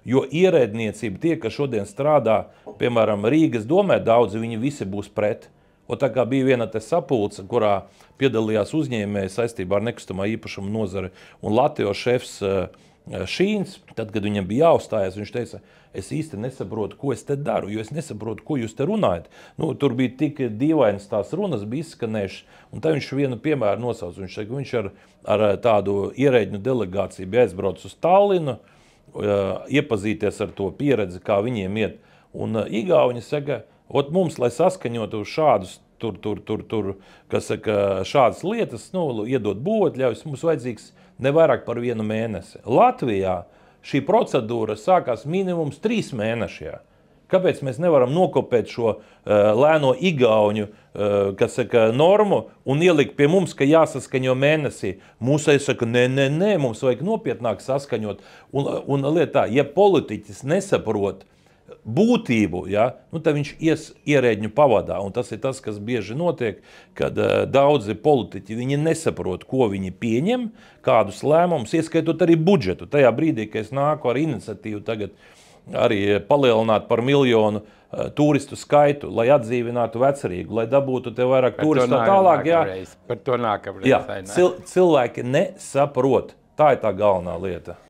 Jo ierēdniecība tie, kas šodien strādā, piemēram, Rīgas domē, daudzi viņi visi būs pret. Un tā kā bija viena te sapulce, kurā piedalījās uzņēmēji saistībā ar nekustamā īpašuma nozari un Latvijas šefs Šīns, tad, kad viņam bija jāuzstājas, viņš teica, es īsti nesaprotu, ko es te daru, jo es nesaprotu, ko jūs te runājat. Nu, tur bija tik dīvainas tās runas, bija izskanējušas, un tā viņš vienu piemēru nosauc. Viņš teica, viņš ar tādu ierēģņu delegāciju bija aizbrauc uz Tallinu, iepazīties ar to pieredzi, kā viņiem iet. Un Igauņi saka, ot mums, lai saskaņotu šādus kas saka, šādas lietas, nu, iedot būvotļaus, mums vajadzīgs ne vairāk par 1 mēnesi. Latvijā šī procedūra sākās minimums 3 mēnešajā. Kāpēc mēs nevaram nokopēt šo lēno igauņu kas saka, normu un ielikt pie mums, ka jāsaskaņo mēnesī? Mūsai saka, nē, mums vajag nopietnāk saskaņot. Un lietā, ja politiķis nesaprot būtību, ja, nu, tad viņš ierēģņu pavadā. Un tas ir tas, kas bieži notiek, kad daudzi politiķi viņi nesaprot, ko viņi pieņem, kādus lēmumus, ieskaitot arī budžetu. Tajā brīdī, kad es nāku ar iniciatīvu tagad arī palielināt par 1 miljonu turistu skaitu, lai atdzīvinātu Vecerīgu, lai dabūtu te vairāk turistu tā tālāk. Par to nākamreiz. Jā, cilvēki nesaprot. Tā ir tā galvenā lieta.